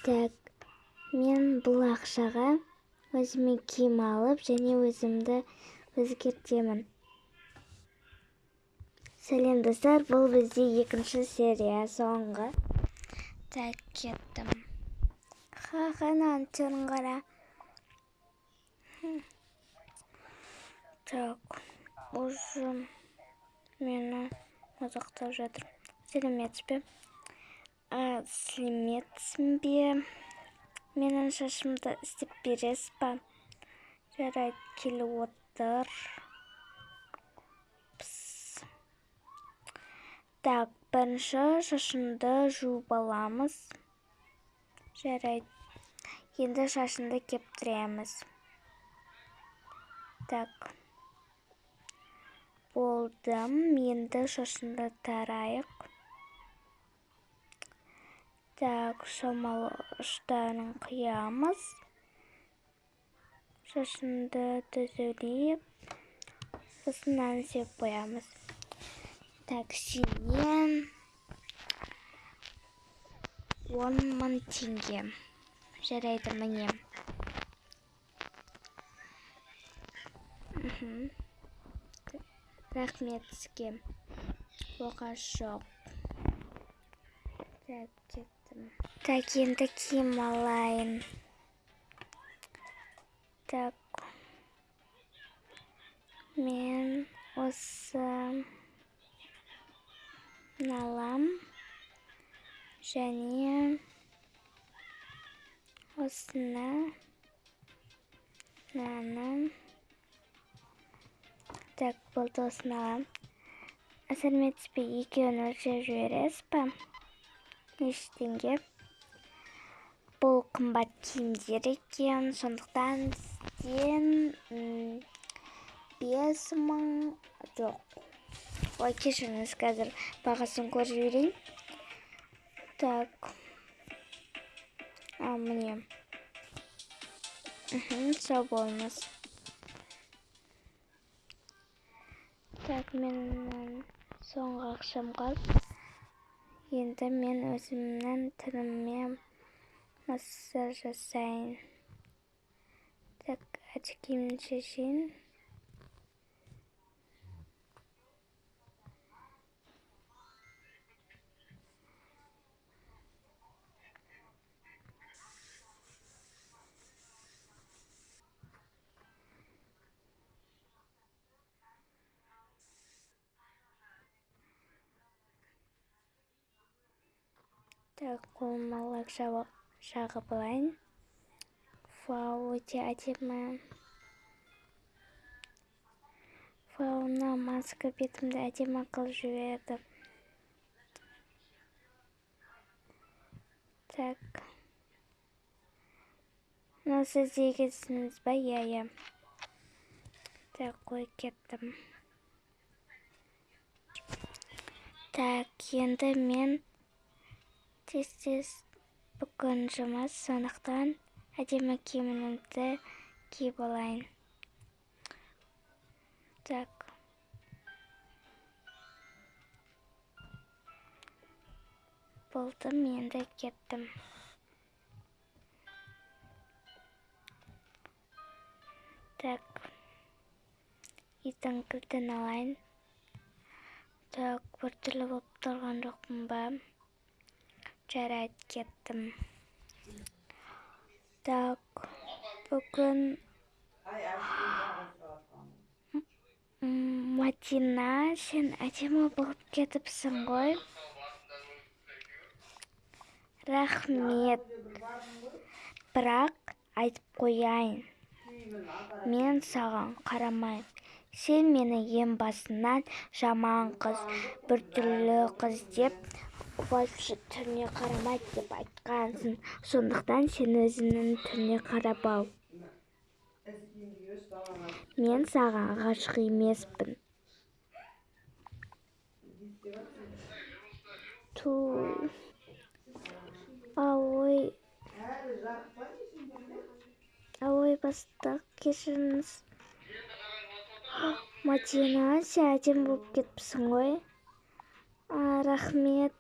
Так, мен бұл ақшаға өзіме киім алып, және өзімді өзгертемін. Сәлем достар, бұл бізде екінші серия, соңғы. Так, кеттім. Қанан түрін қара. Так, уже мені мазақтап жатыр. Сәлеметсіз бе? Сәлеметсің бе? Менің шашымды істеп бересіз ба? Жарайды, келіп отыр. Так, бірінші шашымды жуып аламыз. Жарайды. Енді шашымды кептіреміз. Так. Болдым. Енді шашымды тарайық. Так, шамалы ұштарын қиямыз. Шашымды түзелеп, сосын сеп қоямыз. Так, сенен 10.000 теңге. Жарайды, міне. Рахмет сізге. Оған жоқ. Так, кеттім. Так, енді киім алайын. Так. Мен осы алам. Және осыны так, болды, осыны алам. Сәлеметсіз бе, екеуін өлшеп жібересіз ба? Неше теңге? Бұл қымбат киімдер екен, сондықтан сізден 5.000 жоқ. Ой, кешіріңіз, қазір бағасын көріп жіберейін. Так. Міне. Сау болыңыз. Так, менің соңғы ақшам қалды. Енді мен өзімнің түріме массаж жасайын. Так, очкимді шешейін. Так, қолыма лак жағып алайын. Вау, өте әдемі. Вау, мына маска бетімді әдемі қылып жіберді. Так. Сіз егесіңіз ба? Иә. Так, қой кеттім. Так, енді мен тез бүгін жұмыс, сондықтан әдемі киімімді киіп алайын. Так. Болдым, енді кеттім. Так. Иттің кілтін алайын. Так, біртүрлі болып тұрған жоқпын ба? Жарайды, кеттім. Так, бүгін Мадина, сен әдемі болып кетіпсің ғой. Рахмет. Бірақ айтып қояйын. Мен саған қарамайым. Сен мені ең басынан жаман қыз, біртүрлі қыз деп, вообще түріне қарамайды деп айтқансың. Сондықтан сен өзінің түріне қарап ал. Мен саған ғашық емеспін. Ой, бастық, кешіріңіз. Мадина, сен әдемі болып кетіпсің ғой. Рахмет.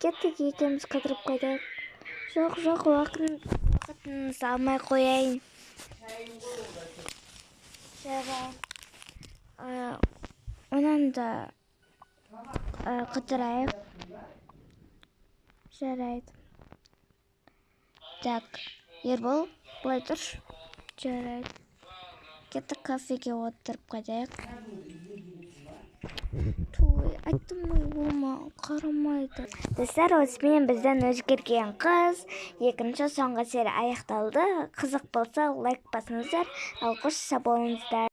Кеттік, екеуміз қыдырып қойдық. Жоқ, уақытыңызды алмай қояйын. Жарайды. Онан да қыдырайық. Жарайды. Так, Ербол, былай тұршы. Жарайды. Кеттік, кафеге отырып қойдайық. Айттым ғой, болма, қарамайды. Достар, осымен бізден өзгерген қыз екінші соңғы серия аяқталды. Қызық болса лайк басыңыздар, ал қош болыңыздар.